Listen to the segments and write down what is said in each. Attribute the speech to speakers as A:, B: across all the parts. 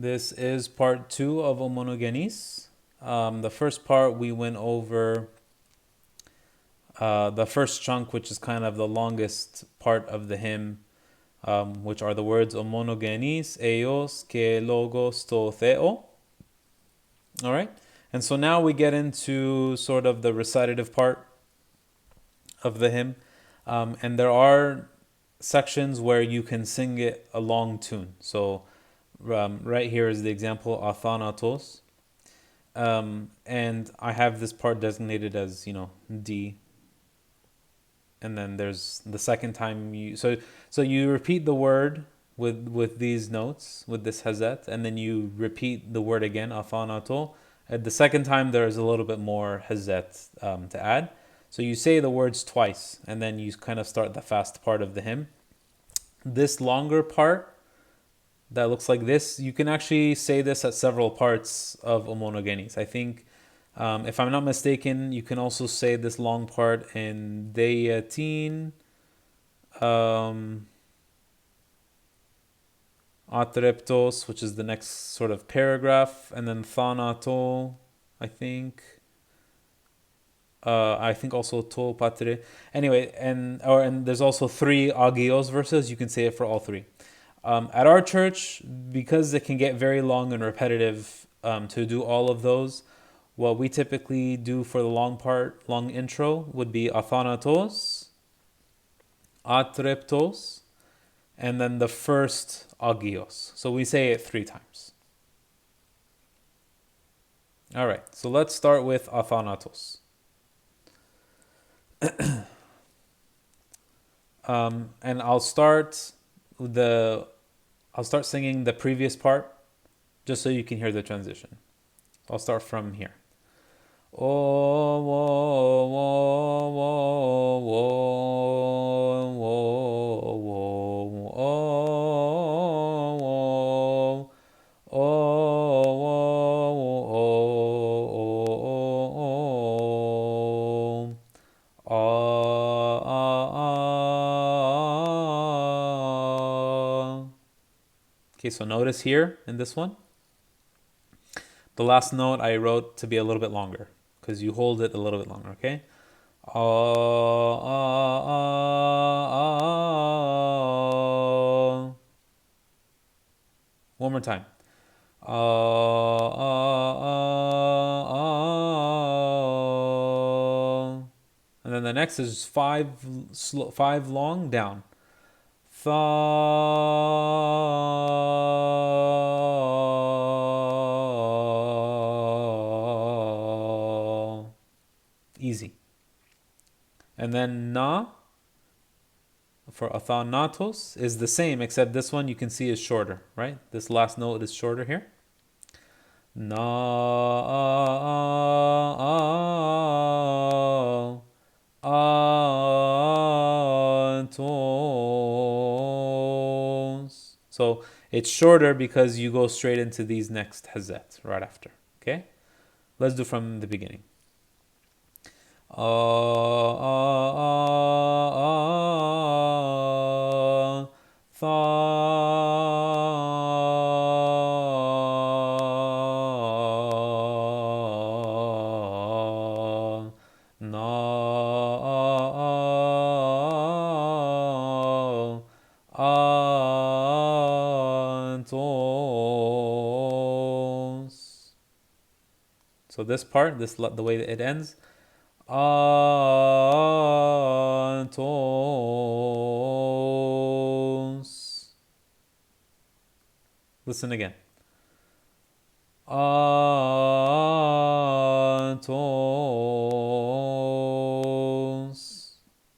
A: This is part 2 of monogenes. The first part we went over the first chunk, which is kind of the longest part of the hymn, which are the words monogenes, Agios, ke logos to theo. All right. And so now we get into sort of the recitative part of the hymn. And there are sections where you can sing it a long tune. So right here is the example, athanatos. And I have this part designated as, D. And then there's the second time so you repeat the word with these notes, with this hazet, and then you repeat the word again, athanato. At the second time, there's a little bit more hazet to add. So you say the words twice, and then you kind of start the fast part of the hymn. This longer part that looks like this, you can actually say this at several parts of monogenes. I think, if I'm not mistaken, you can also say this long part in Deyatin, Atreptos, which is the next sort of paragraph, and then Thanato, I think. I think also to patre. Anyway, and there's also 3 Agios verses. You can say it for all 3. At our church, because it can get very long and repetitive to do all of those, what we typically do for the long intro, would be athanatos, atreptos, and then the first agios. So we say it 3 times. All right, so let's start with athanatos. And I'll start singing the previous part, just so you can hear the transition. I'll start from here. Oh, whoa, whoa, whoa, whoa, whoa, whoa, oh, oh, oh. Okay, so notice here in this one, the last note I wrote to be a little bit longer, because you hold it a little bit longer, okay? One more time. And then the next is 5 long down. Tha. Easy. And then na for athanatos is the same, except this one you can see is shorter, right? This last note is shorter here. Na atos. So it's shorter because you go straight into these next hazet right after. Okay? Let's do from the beginning. So this part, the way that it ends, atos. Listen again. Atos.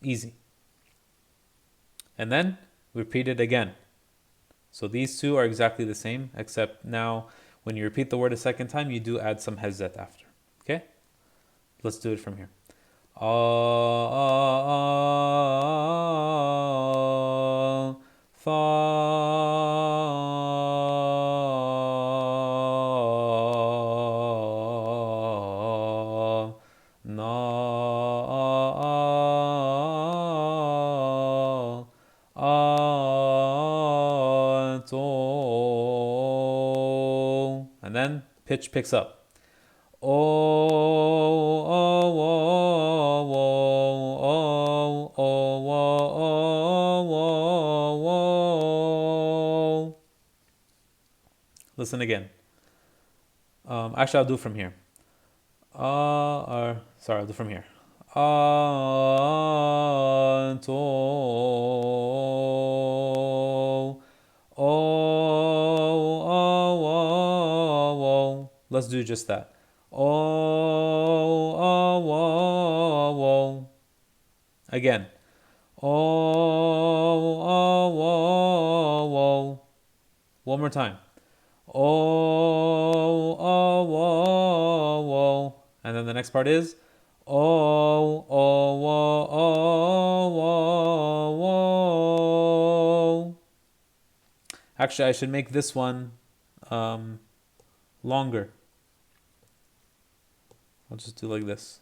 A: Easy. And then repeat it again. So these two are exactly the same, except now when you repeat the word a second time, you do add some hazet after. Okay? Let's do it from here. and then pitch picks up. Oh, oh, oh, oh, oh, oh, oh. Listen again. Actually, I'll do from here. Sorry, I'll do from here. To, oh. Let's do just that. Oh. Again. Oh. One more time. Oh. And then the next part is oh. Actually, I should make this one longer. I'll just do like this,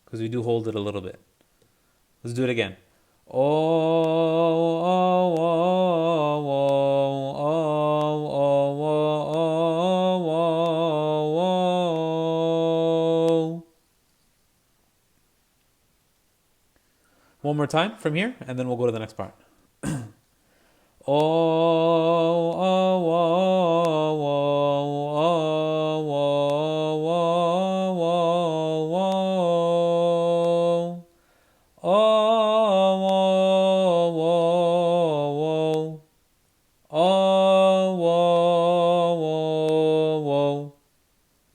A: because we do hold it a little bit. Let's do it again. One more time from here, and then we'll go to the next part.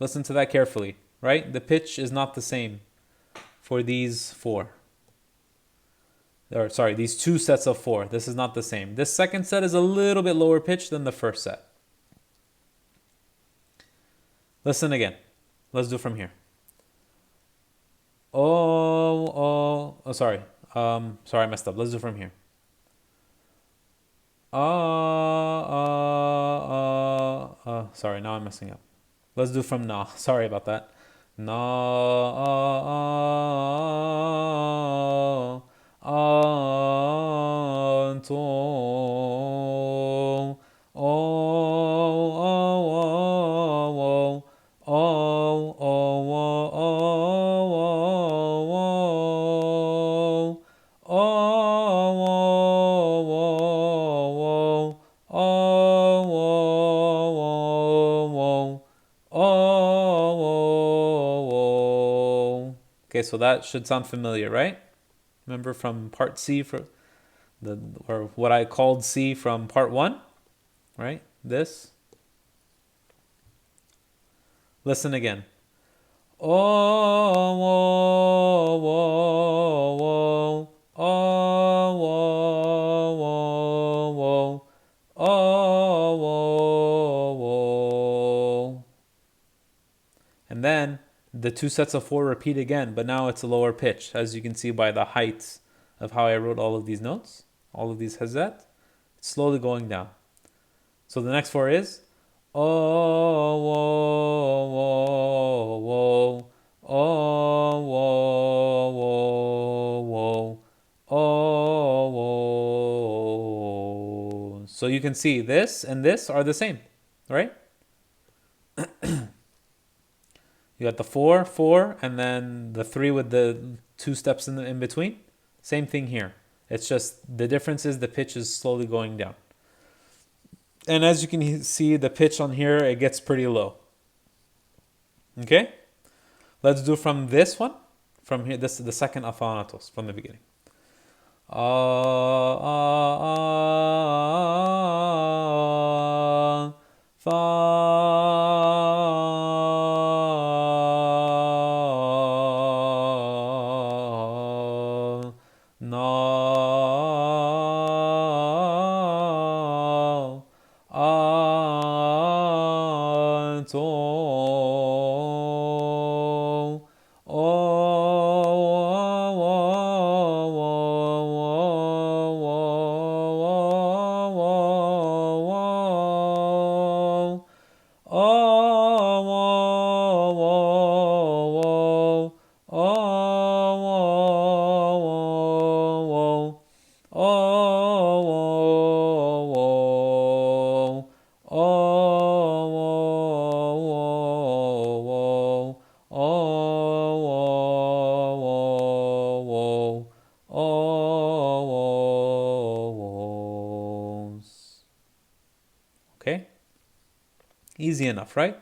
A: Listen to that carefully, right? The pitch is not the same for these four. Or sorry, these two sets of four. This is not the same. This second set is a little bit lower pitch than the first set. Listen again. Let's do from here. Sorry. Sorry, I messed up. Let's do from here. Sorry, now I'm messing up. Let's do from na. Sorry about that. Na. Anto. Okay, so that should sound familiar, right? Remember from part C, or what I called C from part 1, right? This. Listen again. And then the two sets of four repeat again, but now it's a lower pitch, as you can see by the height of how I wrote all of these notes, all of these hazet. It's slowly going down. So the next four is So you can see this and this are the same, right? You got the 4, and then the 3 with the 2 steps in between. Same thing here. It's just the difference is the pitch is slowly going down. And as you can see, the pitch on here, it gets pretty low. Okay? Let's do from this one. From here, this is the second athanatos from the beginning. Okay? Easy enough, right?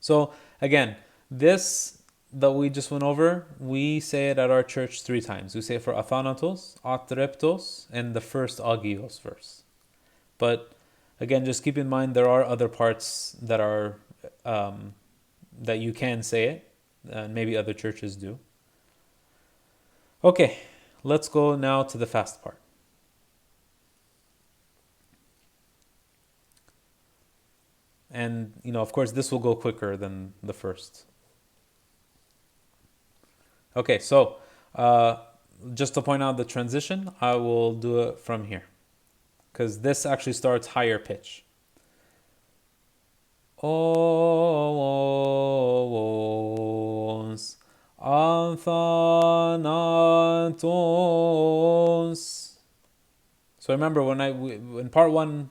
A: So again, this that we just went over, we say it at our church 3 times. We say it for athanatos, atreptos, and the first agios verse. But again, just keep in mind there are other parts that are that you can say it, and maybe other churches do. Okay, let's go now to the fast part. And of course, this will go quicker than the first. Okay, so just to point out the transition, I will do it from here because this actually starts higher pitch. Os Anthanatos. So remember in part 1,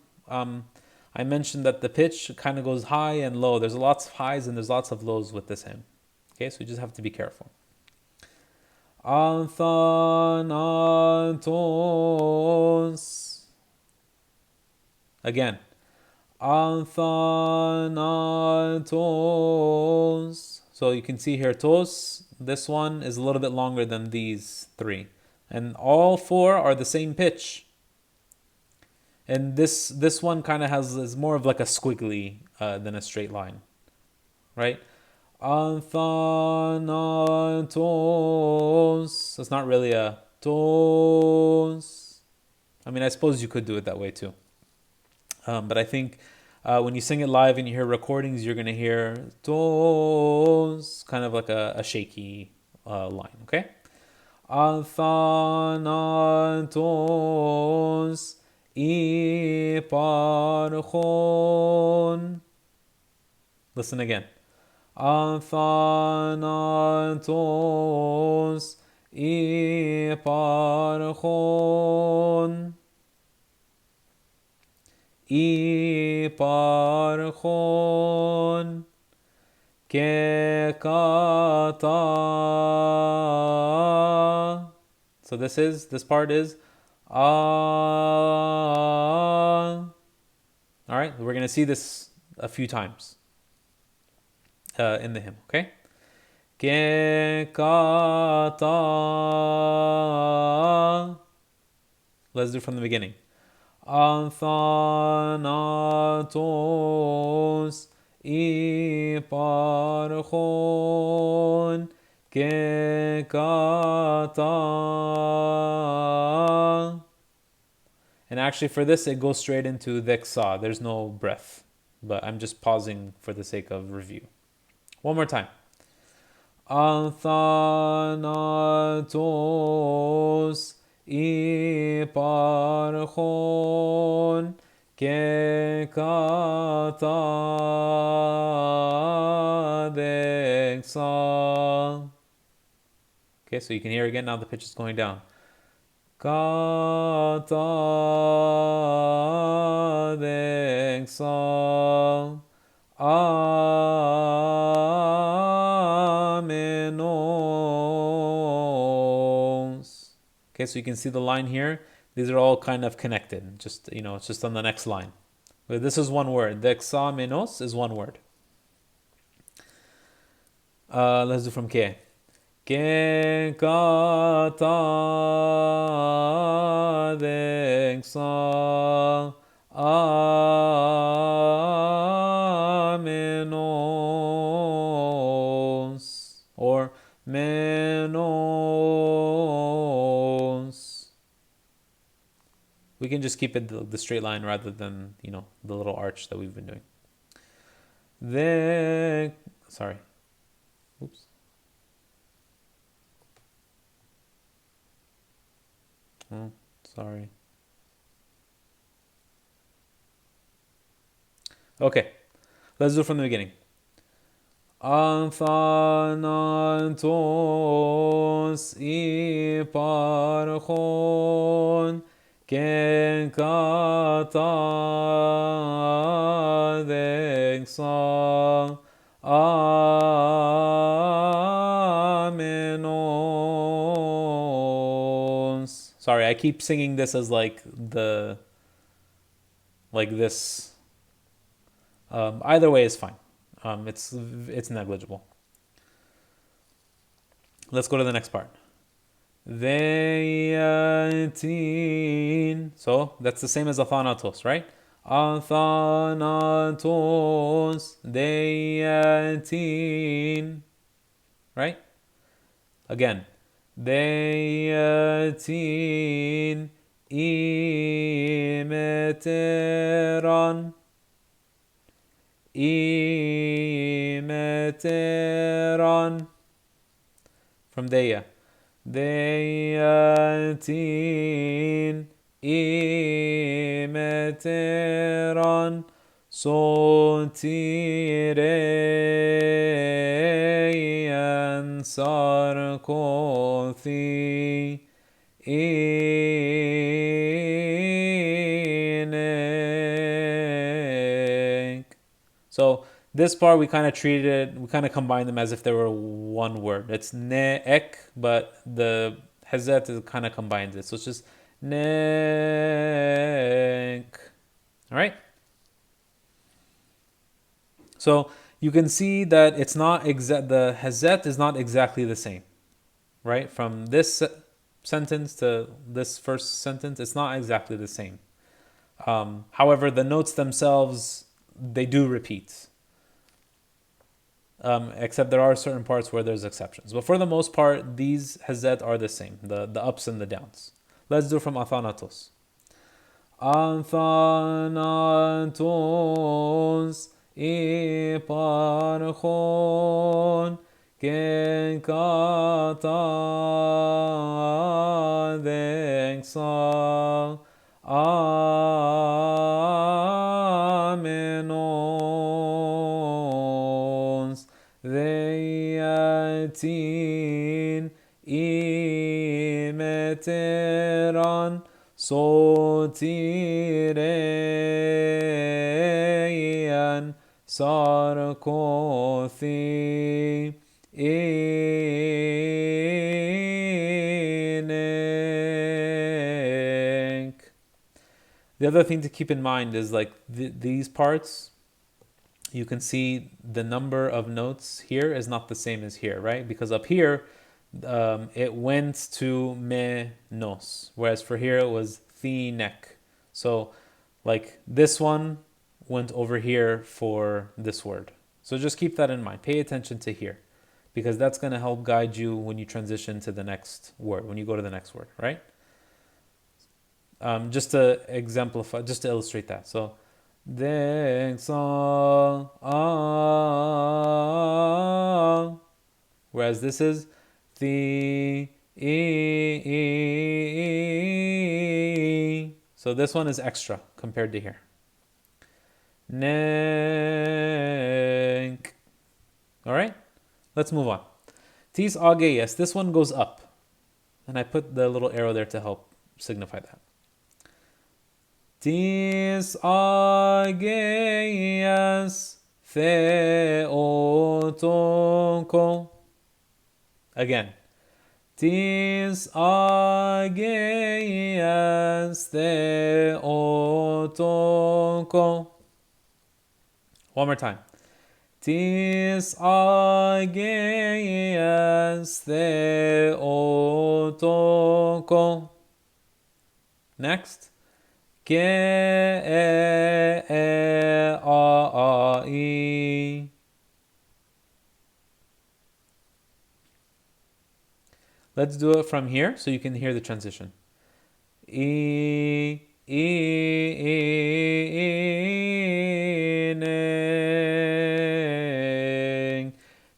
A: I mentioned that the pitch kind of goes high and low. There's lots of highs and there's lots of lows with this hymn. Okay, so you just have to be careful. Anthanatos. Again. Anthanatos. So you can see here, tos, this one is a little bit longer than these 3. And all 4 are the same pitch. And this one kind of is more of like a squiggly than a straight line. Right? Anthanatos. It's not really a tos. I mean, I suppose you could do it that way too. But I think when you sing it live and you hear recordings, you're going to hear tos, kind of like a shaky line, okay? Athanatos iparchon. Listen again. Athanatos iparchon. Iparchon kekata. So this part is all right, we're going to see this a few times in the hymn, okay? Kekata. Let's do it from the beginning. Anthanatos iparchon kekata. And actually for this, it goes straight into the ⲟⲙ There's no breath, but I'm just pausing for the sake of review. One more time. Anthanatos iparchon kekata ⲟⲙ Okay, so you can hear again, now the pitch is going down. Kata ⲟⲙ amenos. Okay, so you can see the line here. These are all kind of connected. Just, it's just on the next line. But this is one word. The ⲟ is one word. Let's do from K. Kekata ⲟⲙ amenos, or menos. We can just keep it the straight line rather than, the little arch that we've been doing. Sorry. Oops. Oh, sorry. Okay, let's do it from the beginning. Anthanatos iparchon kekata ⲟⲙ amenos. Sorry, I keep singing this as like the like this. Either way is fine. It's negligible. Let's go to the next part. Veyatin. So that's the same as athanatos, right? Athanatos deyatin. Right? Again. Deyatin imeteran. Imeteran. From Deya. Deyatin imeteran sotireyan sarkothi inek. So this part we kind of combined them as if they were one word. It's ne'ek, but the hezet is kind of combines it. So it's just ne'ek. All right? So you can see that it's not the hezet is not exactly the same, right? From this sentence to this first sentence, it's not exactly the same. However, the notes themselves, they do repeat. Except there are certain parts where there's exceptions. But for the most part, these hezet are the same, the ups and the downs. Let's do from athanatos. Athanatos iparchon kenkata deksa amenos veyatin imeteran sotireyan sarkothi inek. The other thing to keep in mind is like these parts, you can see the number of notes here is not the same as here, right? Because up here, it went to me nos, whereas for here it was thinek. So like this one went over here for this word. So just keep that in mind. Pay attention to here, because that's going to help guide you when you transition to the next word, when you go to the next word, right? Just to exemplify, just to illustrate that. So, whereas this is the so this one is extra compared to here. Nek. All right, let's move on. Tis Agios. This one goes up, and I put the little arrow there to help signify that. Tis Agios theotoko. Again. Tis Agios theotoko. One more time. Tis Agios theotoko. Next. Ke-e-a-i. Let's do it from here so you can hear the transition. E, ne,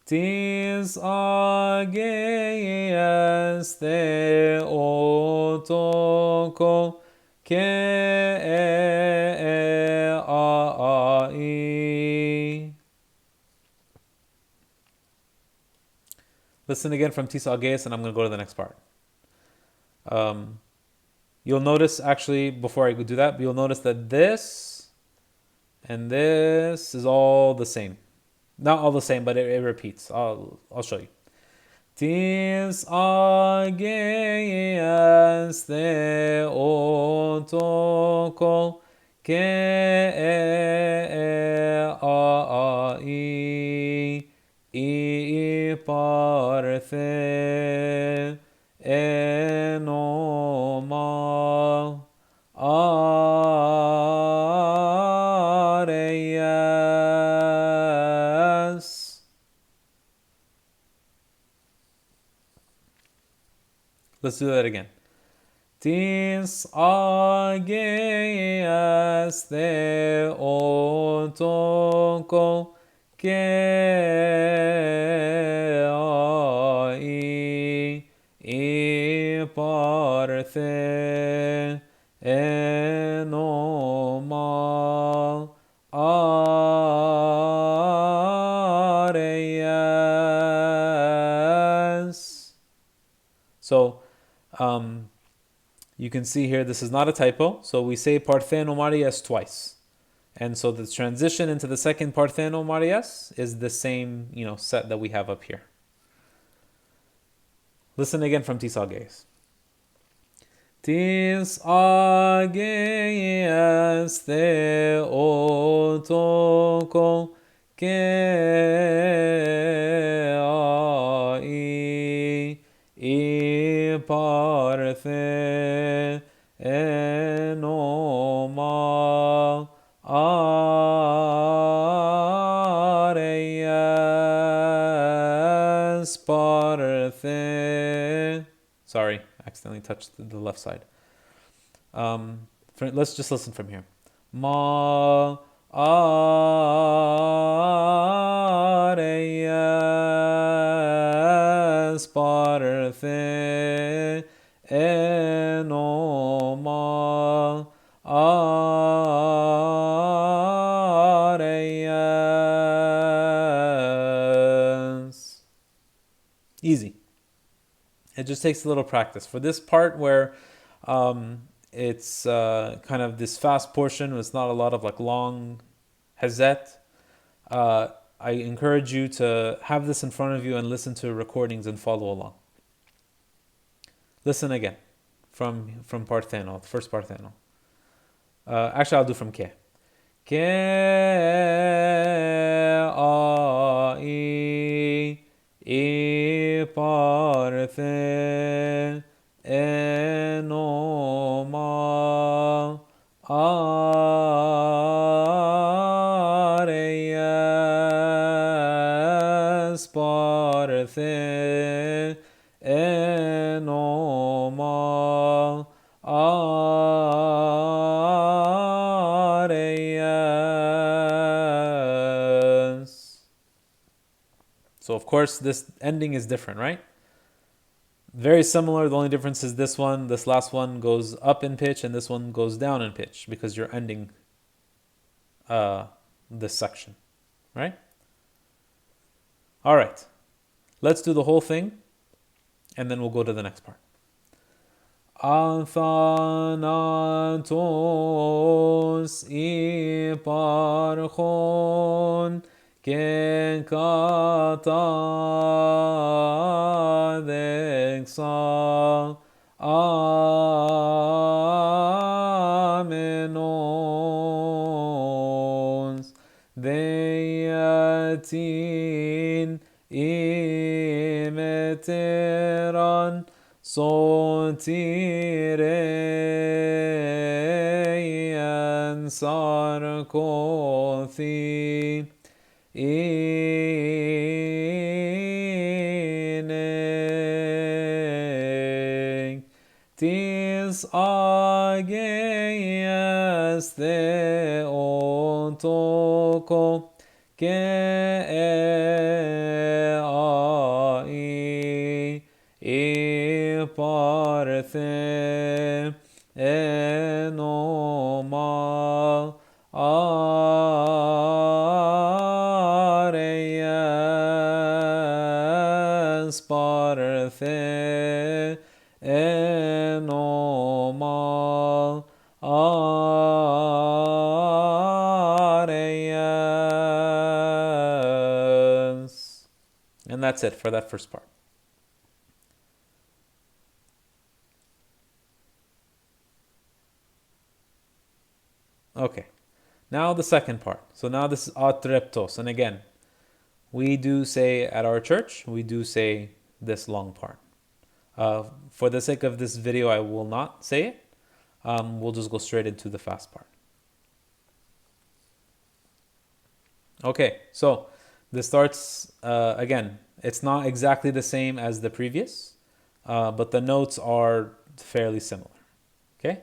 A: tis Agios theotoko, ke-e-a-i. Listen again from Tis Agios, and I'm going to go to the next part. You'll notice, actually, before I do that, you'll notice that this and this is all the same. Not all the same, but it repeats. I'll show you. Tis Agios theotoko, ke a I parthe enoma Agios. Let's do that again. Tis Agios theotoko ke I parthe enoma Agios. So, you can see here, this is not a typo. So we say Partheno Marias twice. And so the transition into the second Partheno Marias is the same, set that we have up here. Listen again from Tis Agios. Tis Agios theotoko ke I parthe enoma Agios parthe. Sorry, accidentally touched the left side. Let's just listen from here. Ma Agios parthe enoma Agios. Easy. It just takes a little practice. For this part where it's kind of this fast portion, it's not a lot of long hazet. I encourage you to have this in front of you and listen to recordings and follow along. Listen again from Partheno, the first Partheno. Actually, I'll do from Ke. Ke I parthe enoma Agios parthe enoma Agios. So of course this ending is different, right? Very similar. The only difference is this last one goes up in pitch and this one goes down in pitch because you're ending this section, right? All right. Let's do the whole thing and then we'll go to the next part. Athanatos iparchon ke kata deksa amenos deyatin imeteran sotireyan sarkothi inek tis Agios theotoko ke I parthe enoma Agios parthe enoma Agios. And that's it for that first part. Okay. Now the second part. So now this is atreptos. And again, we do say at our church, we do say this long part. For the sake of this video, I will not say it. We'll just go straight into the fast part. Okay, so this starts, again, it's not exactly the same as the previous, but the notes are fairly similar. Okay?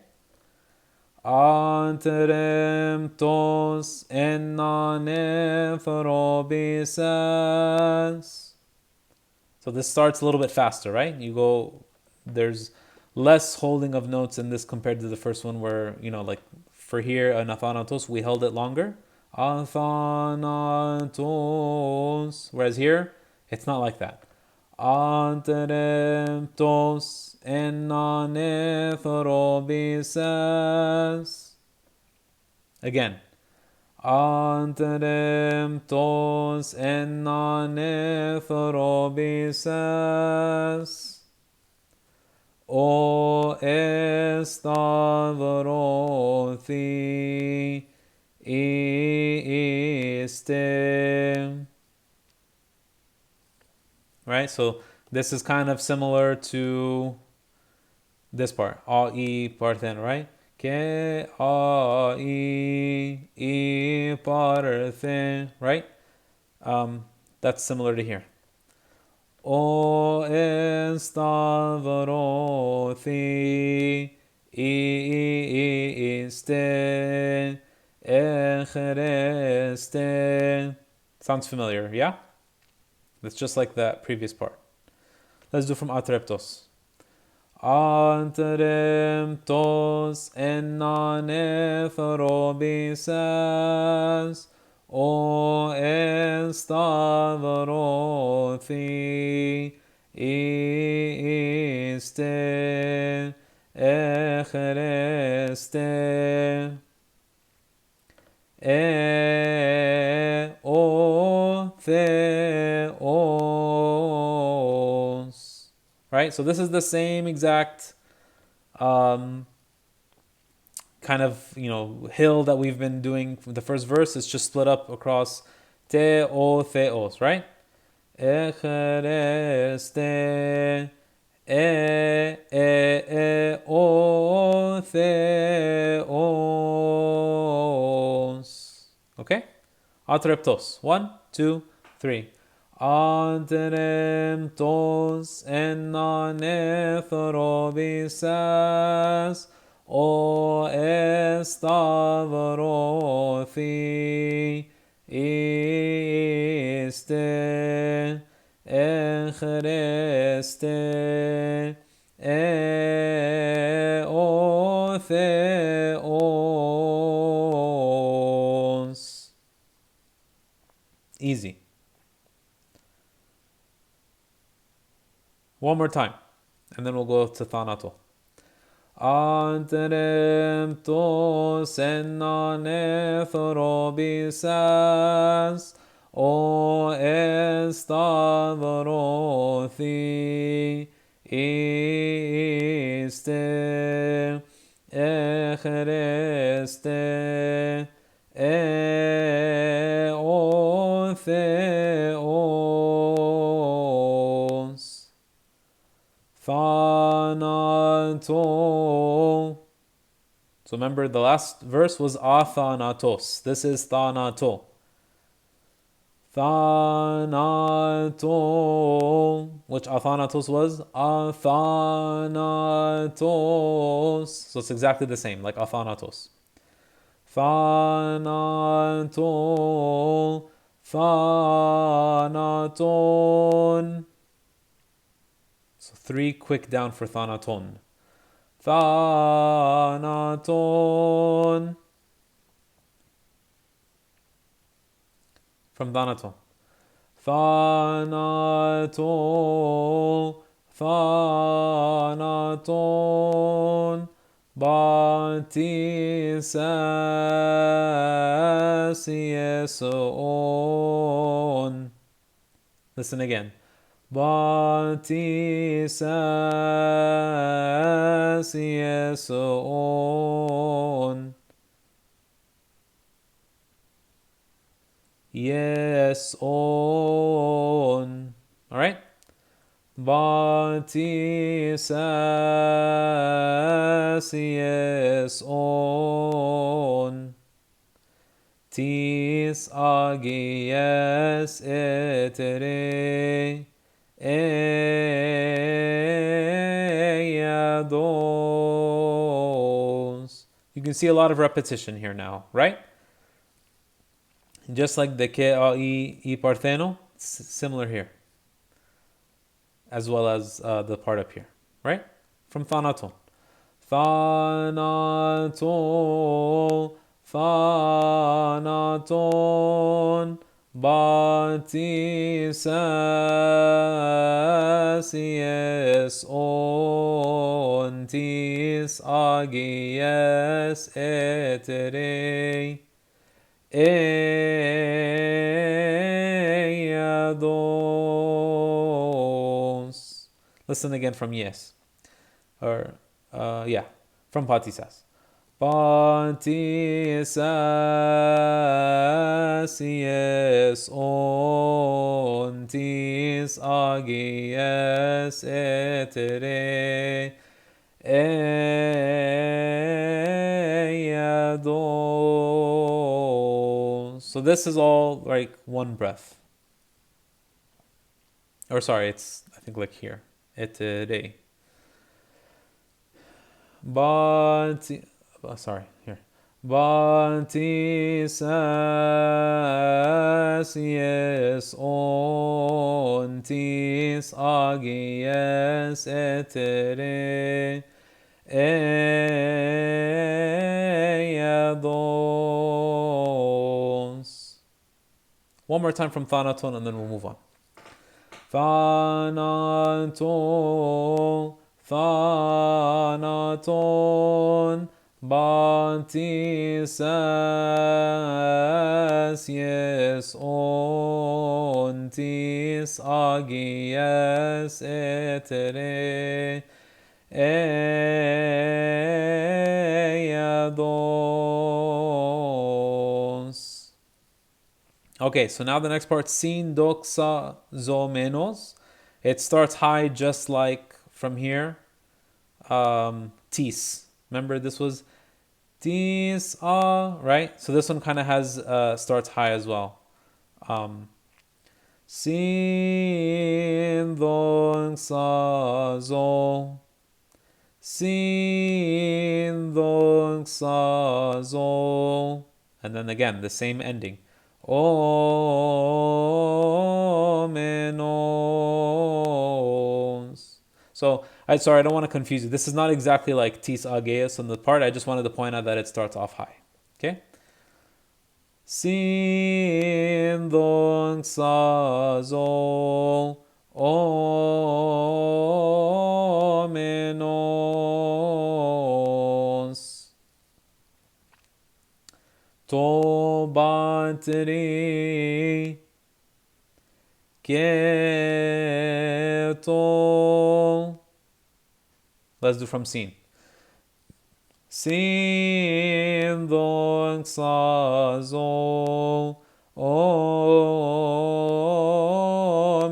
A: Anterem tos enanephrobisas. So this starts a little bit faster, right? There's less holding of notes in this compared to the first one where, like for here, anathanatos, we held it longer. Athanatos. Whereas here, it's not like that. Anterem tos enanephrobisas. Again. Anterem tos enanephrobisas. O estavrothi iste. Right? So this is kind of similar to this part. A-I parthen, right? Ke a-I parthen, right? That's similar to here. O estavrothi iste echreste. Sounds familiar, yeah? That's just like that previous part. Let's do from atreptos. Antreptos enanephrobisas. O estavrothi iste echreste o theos. Right? So this is the same exact kind of, hill that we've been doing from the first verse. It's just split up across te, o, theos, right? Echreste o, theos. Okay? Atreptos. 1, 2, 3. Antreptos enanephrobisas. O estavrothi iste echreste o theos. Easy. One more time, and then we'll go to thanato. Antreptos enanephrobisas. O estavrothi iste echreste o theos. Thanato. So remember, the last verse was athanatos. This is thanato. Thanato, which athanatos was athanatos. So it's exactly the same, like athanatos. Thanato, thanaton. So 3 quick down for thanaton. Thanaton. From thanaton. Thanato, thanaton. Batisasieson. Listen again. Batisasieson. yes on. All right. Batisas yes on. Tis agies etere Agios. You can see a lot of repetition here now, right? Just like the ke y partheno, similar here, as well as the part up here, right? From thanaton. Thanaton, thanaton, batisas yes ontis agies etere Eados. Listen again from yes. Or, yeah, from Patisas. Patisas yes ontis agies etere Eados. So this is all like one breath. Or sorry, it's I think like here. Etere. But sorry, here. Batisas yes ontis agies etere Eados. One more time from Thanaton and then we'll move on. Thanaton, Thanaton, Batisas yes ontis agies etere Eados. Okay, so now the next part, sin doxa zo menos. It starts high just like from here. Tis. Remember this was tis right? So this one kind of has starts high as well. Sin doxa zo. Sin doxa zo. And then again, the same ending. O menos. So, I don't want to confuse you. This is not exactly like tis ageus on the part. I just wanted to point out that it starts off high. Okay? Sin doxa zo o menos. To bateri keto. Let's do from sin. Sin doxa zo o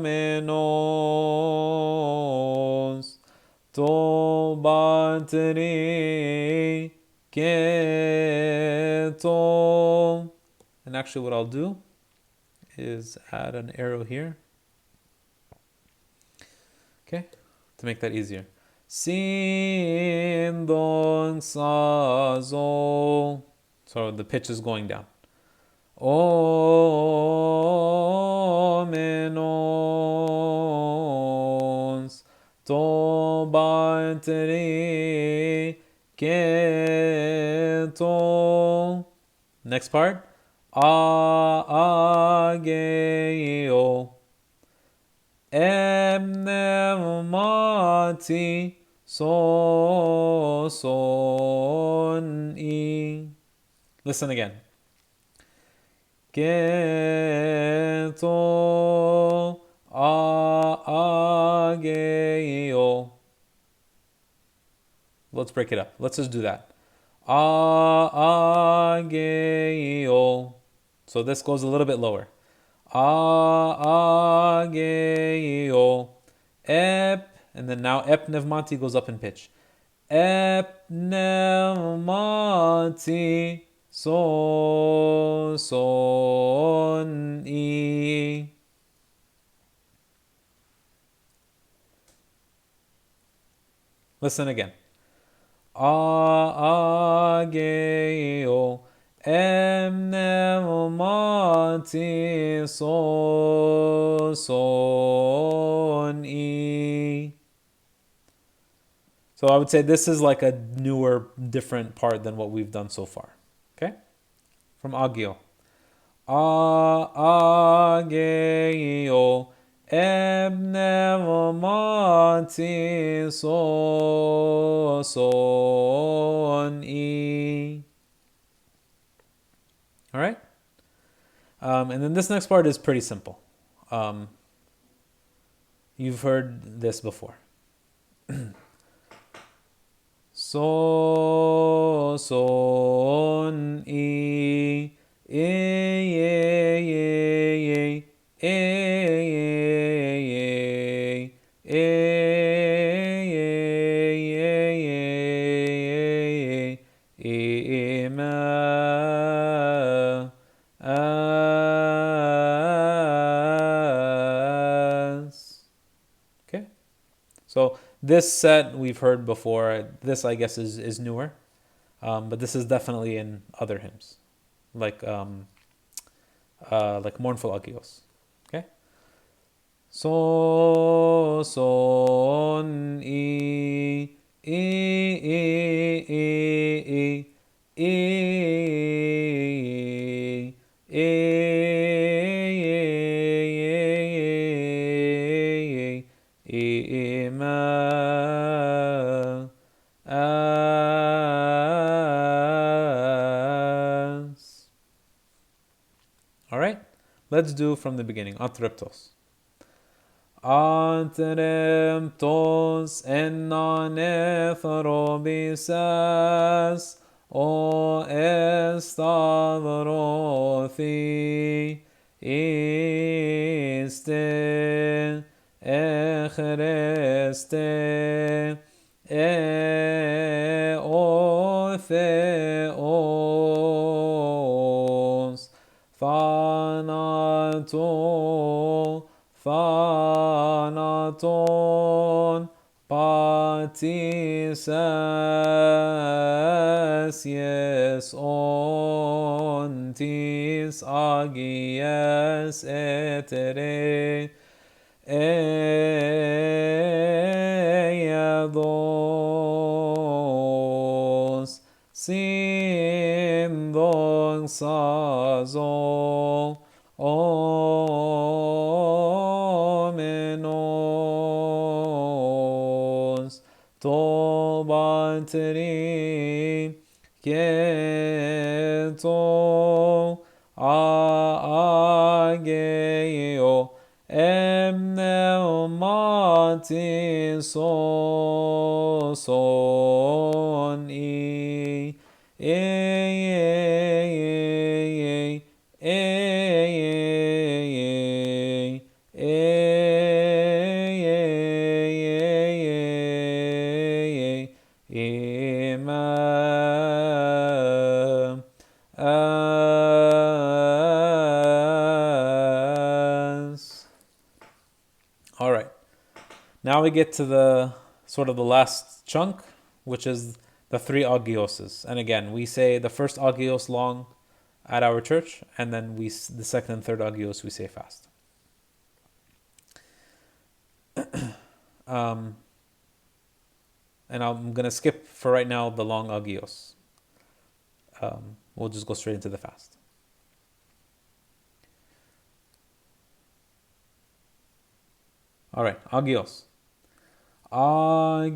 A: menos. To bateri keto. And actually what I'll do is add an arrow here. Okay, to make that easier. Sin doxa zo. So the pitch is going down. O menos. To bateri keto. Next part. Ageo. Emnemati so son i. Listen again. Keto ageo. Let's break it up. Let's just do that. Ageo. So this goes a little bit lower. Ageo. Ep. And then now ep pneumati goes up in pitch. Ep pneumati. So, son, e. Listen again. Ageo. Em pneumati. So, son, e. So I would say this is like a newer, different part than what we've done so far. Okay? From Agio. Ageo. Ebnemati so son e. All right. And then this next part is pretty simple. You've heard this before. So son e. Okay, so this set we've heard before. This, I guess, is newer, but this is definitely in other hymns, like mournful Agios. Okay, so son e All right, let's do from the beginning. Atreptos. Atreptos enanethrobisas o estavrothi iste echreste otheos Thanaton patisas yes ontis agias etere eiados sindon sazo omenos tobatri keto ageo emneumati so son e All right. Now we get to the sort of the last chunk, which is the three agioses. And again, we say the first agios long at our church, and then the second and third agios we say fast. And I'm going to skip for right now the long agios. We'll just go straight into the fast. All right, agios. Agios,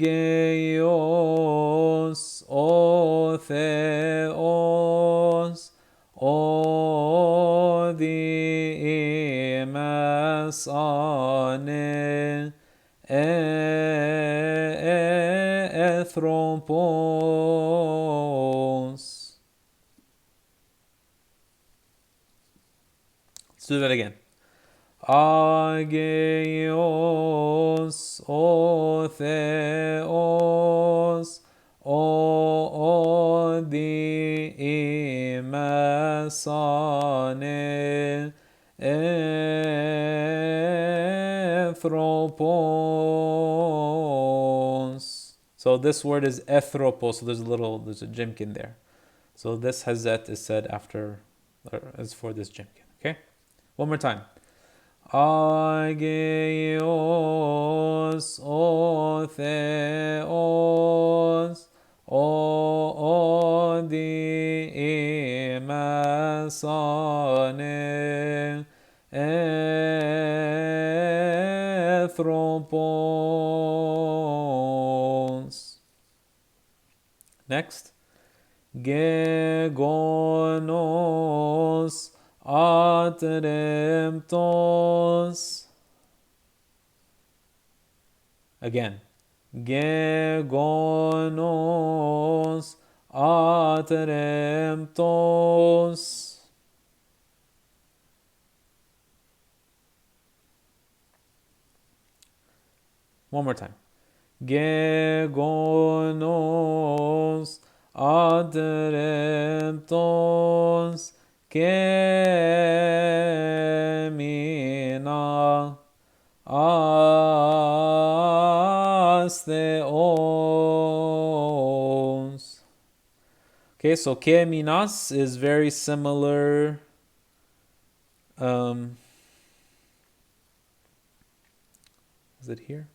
A: o theos, o dimas ane, ethropos. Let's do that again. Agios, O Theos, O Dimasane, Ethropos. So this word is ethropos. So there's a jimkin there. So this hazet is said after, or is for this jimkin. Okay, one more time. Agios, O Theos, O Dimasane, Ethropos. Next. Gegonos, Atremptos. Again. Gegonos, Atremptos. One more time. Gegonos, Adreptos, Kemina, Asteos. Okay, so Keminas is very similar. Is it here?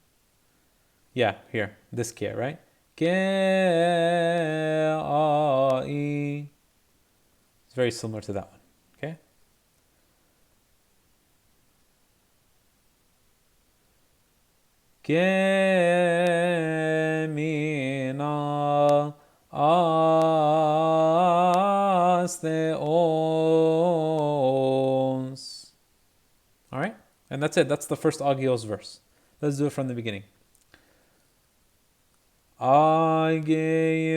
A: Yeah, here. This K, right? K-A-I. It's very similar to that one. Okay? Kemina asteos. All right? And that's it. That's the first Agios verse. Let's do it from the beginning. Agios,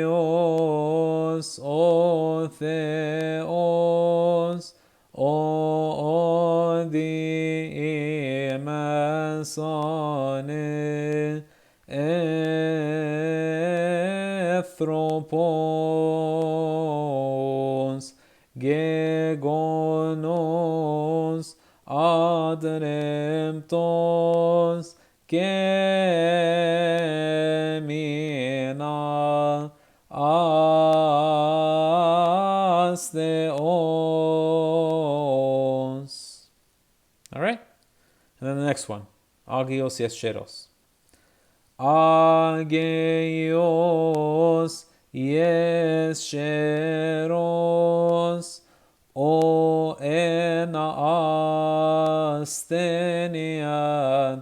A: O Theos, O Dimasane, Ethropos, Gegonos, Adremptos, Kemina, Asteos. All right? And then the next one. Agios Yesheros. Agios Yesheros. O ena astenia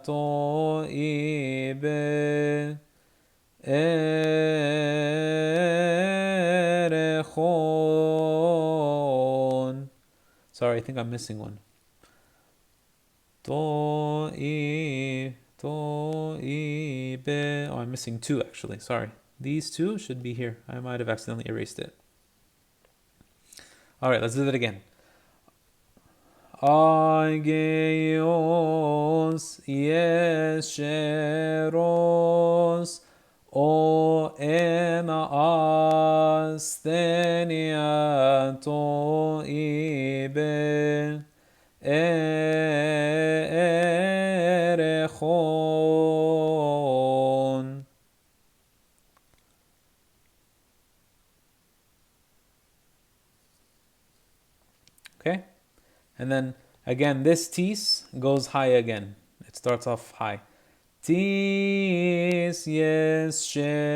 A: to ibe erechon. Sorry, I think I'm missing one. To ibe. Oh, I'm missing two actually. Sorry. These two should be here. I might have accidentally erased it. All right, let's do that again. Agios Yesheros, O ena astenia to ibe erechon. Okay? And then again, this tis goes high again. It starts off high. Tis Yesheros.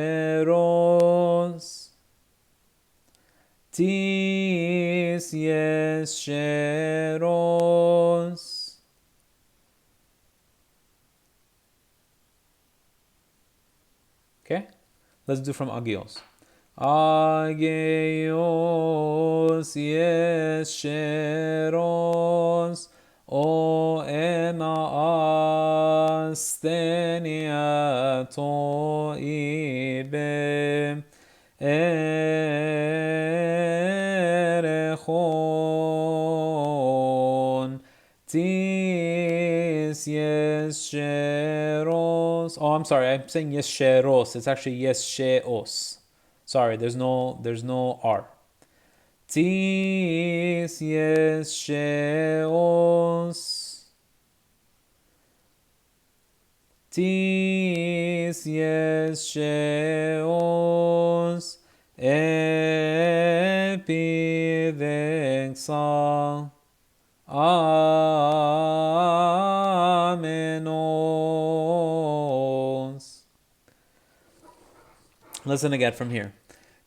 A: Tis Yesheros. Okay? Let's do from Agios. Agios Yesheros, O ena astenia to ibe erechon. Tis yesheros. Oh, I'm sorry. I'm saying yesheros. It's actually yesheos. Sorry, there's no R. Tis yesheos. Tis yesheos. Epidexal. Amenos. Listen again from here.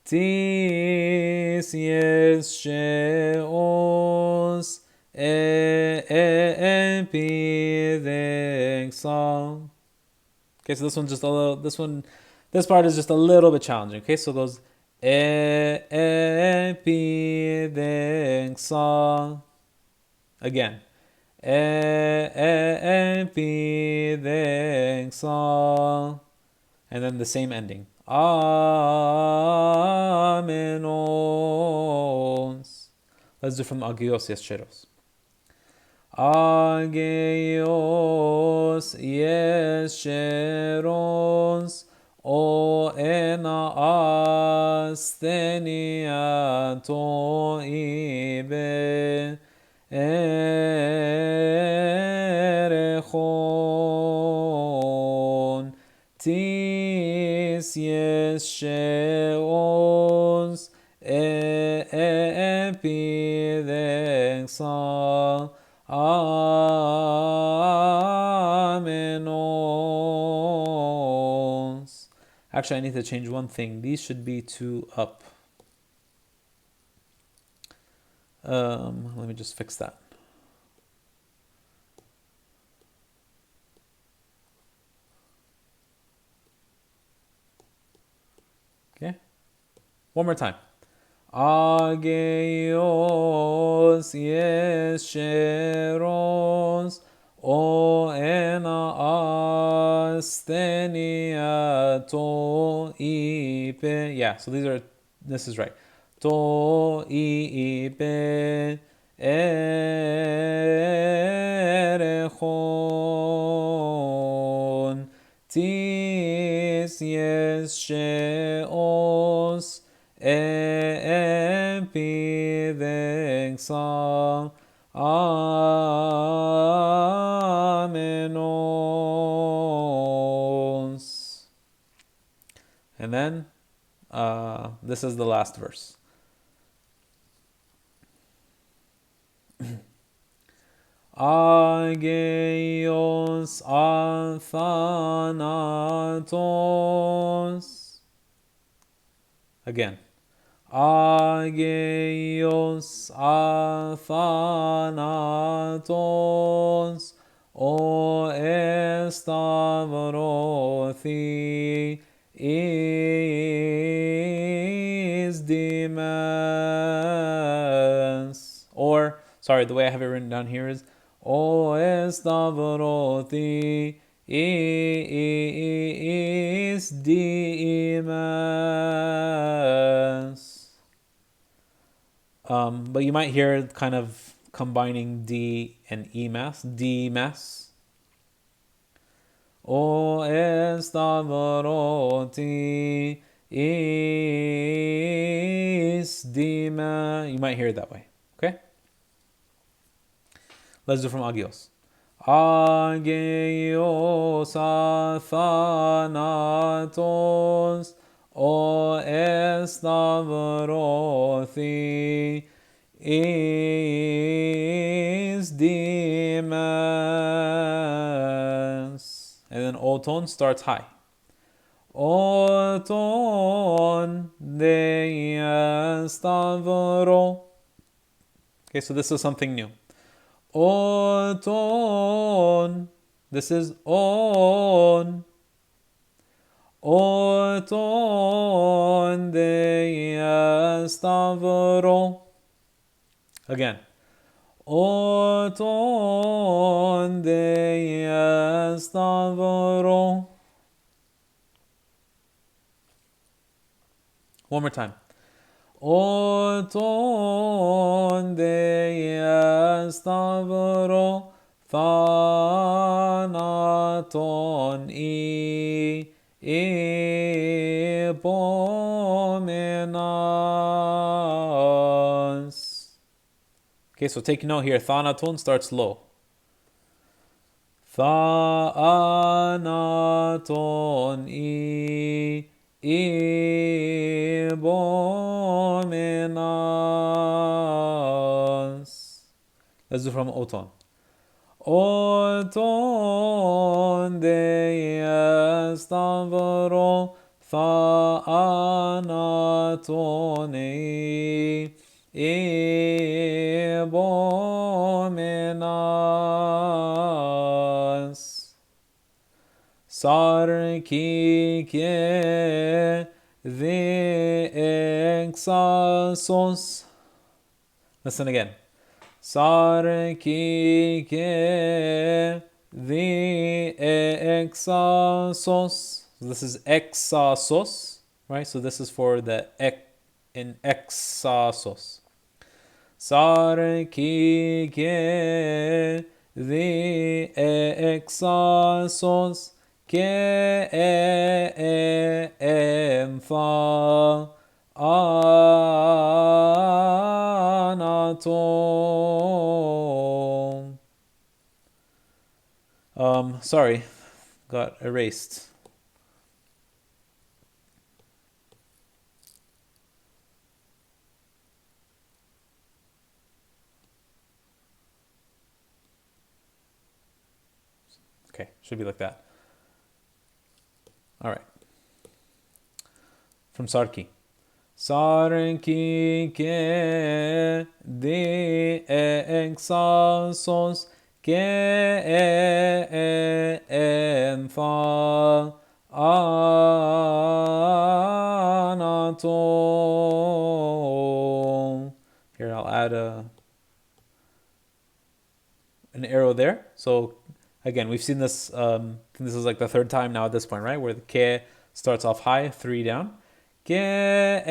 A: Tis yesheos epidexal. Okay, so this one's just a little. This part is just a little bit challenging. Okay, so it goes epidexal. Again. Epidexal. And then the same ending. Amenos. Let's do from Agios Yesheros. Agios Yesheros. O ena asthenia to ibe erechon tis yesheos epidexal amenos. Actually, I need to change one thing. These should be two up. Let me just fix that. Okay. One more time. Agios yesheros o ena asthenia to ipe. Yeah, so this is right. To ipe erechon tis yesheos epidexal amenos. And then this is the last verse. Agios athanatos. Again. Agios athanatos. O estavrothi is demas. Or, sorry, the way I have it written down here is O estavrothi is demas. But you might hear it kind of combining D and E mass. D mass. O estavroti is dima. You might hear it that way. Okay? Let's do from Agios. Agios athanatos o estavroti is demas. And then O tone starts high. O tone de estavro. Okay, so this is something new. O tone. This is on. O tone de estavro. Again. O ton de estavro. One more time. O ton de estavro. Fa Thanaton Epomenas. Okay, so take note here. Thanaton starts low. Thanaton Ebomenas. Let's do from Oton. Oton de Estavro Thanaton Ebomenas. Sarkike the exasos. Listen again. Sarkike the exasos. This is exasos, right? So this is for the in exasos. Sarkike the exasos ke empha anatom. Sorry, got erased. Okay, should be like that. All right. From Sarki. Sarki ke de exasos ke empha anatom. Here I'll add an arrow there. So again, we've seen this. This is like the third time now at this point, right? Where the ke starts off high, 3 down. Ke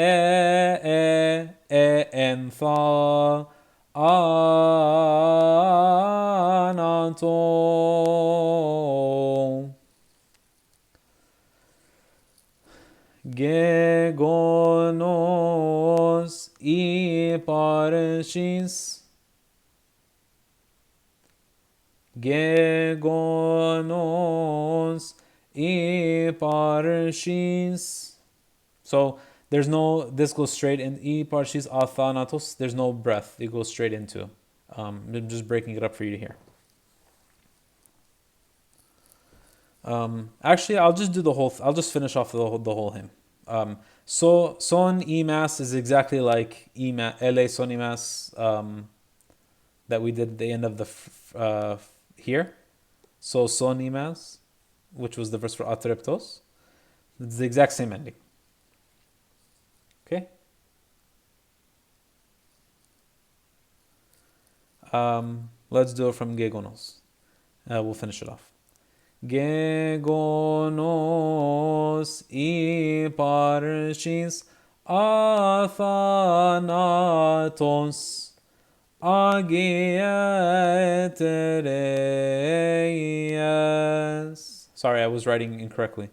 A: empha anatom. Gegonos iparchis. Gegonos iparchis. So there's no, this goes straight in iparchis athanatos. There's no breath. It goes straight into. I'm just breaking it up for you to hear. Actually, I'll just do the whole. I'll just finish off the whole hymn. So son imas is exactly like ele son imas that we did at the end of the here. So son imas, which was the verse for atreptos. It's the exact same ending. Okay. Let's do it from gegonos. We'll finish it off. Gegonos iparchis athanatos agietereis. Sorry, I was writing incorrectly.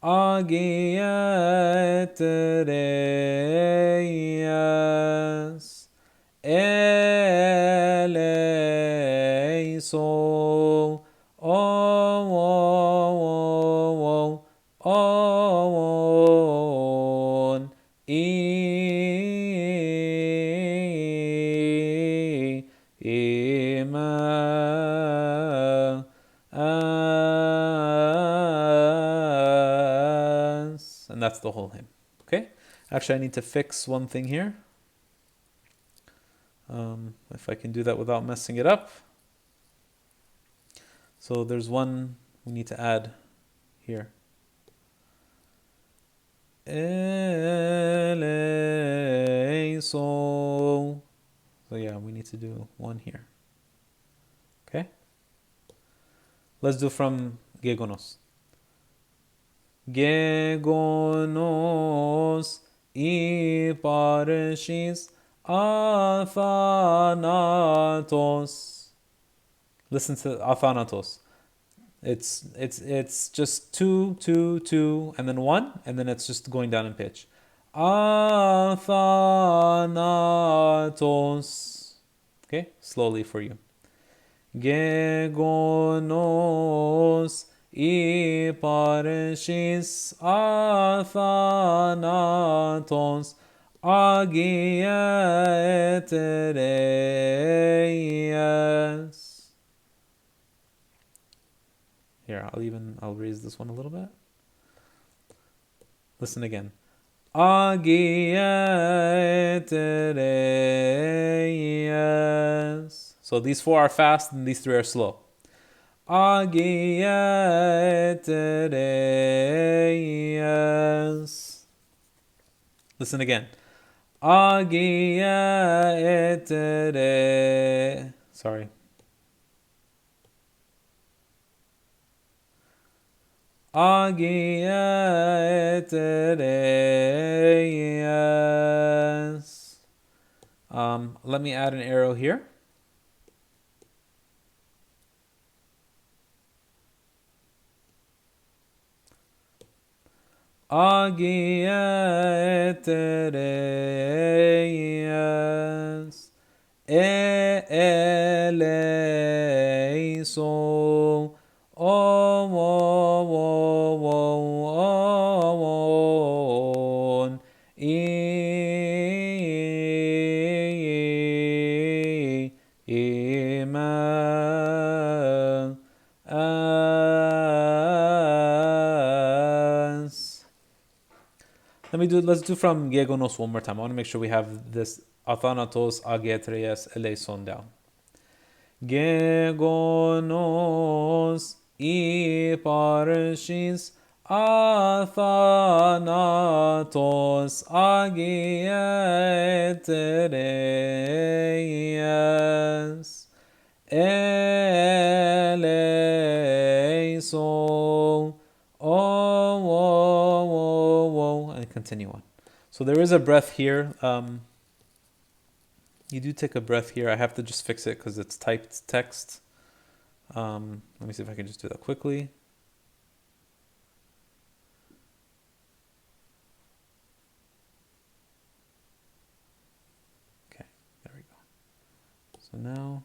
A: Agietereis eleison. And that's the whole hymn. Okay? Actually, I need to fix one thing here. If I can do that without messing it up. So there's one we need to add here. So yeah, we need to do one here. Okay? Let's do from gegonos. Gegonos iparchis athanatos. Listen to athanatos. It's just two, two, two, and then one, and then it's just going down in pitch. Athanatos. Okay, slowly for you. Gegonos iparshis athanatos agietereias. Here, I'll raise this one a little bit. Listen again. Agietereias. So these four are fast and these three are slow. Agietereias. Listen again. Agietere. Sorry. Agietereias. Let me add an arrow here. Agietereias. Eleiso. On let's do from Gegonos one more time. I want to make sure we have this Athanatos Agietrias Eleison down. Gegonos iparshis Athanatos Agietrias Eleison. And continue on. So there is a breath here. You do take a breath here. I have to just fix it because it's typed text. Let me see if I can just do that quickly. Okay, there we go. So now...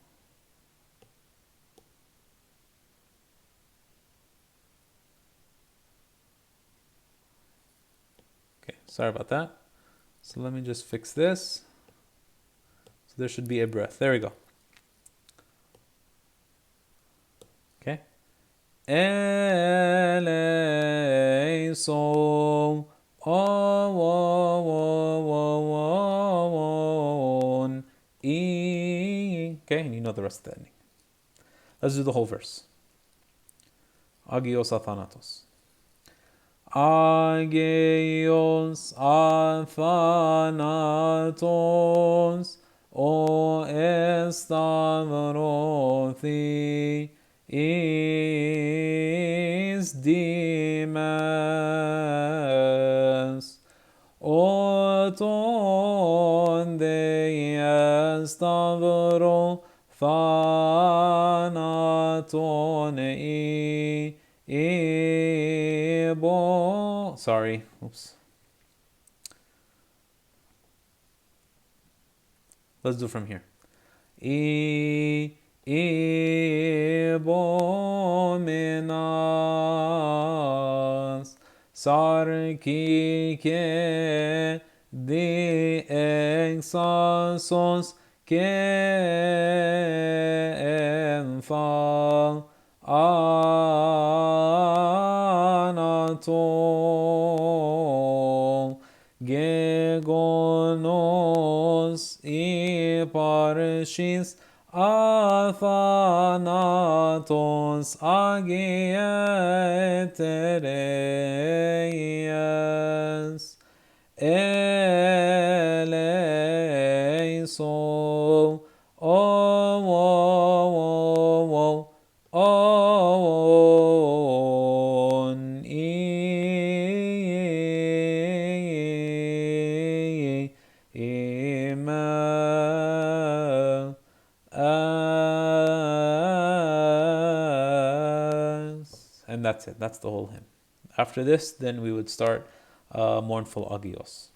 A: Okay, sorry about that. So let me just fix this. So there should be a breath. There we go. Okay. Eleison. Okay, and you know the rest of the ending. Let's do the whole verse. Agios athanatos. Agios athanatos o estavrothi is dimas o ton de estavro thanaton sorry. Oops. Let's do from here. Ebomenas sarki ke de exasos ke enfal Anatol Gegonos iparshis Athanatos agietereias eleison And that's it. That's the whole hymn. After this, then we would start mournful Agios.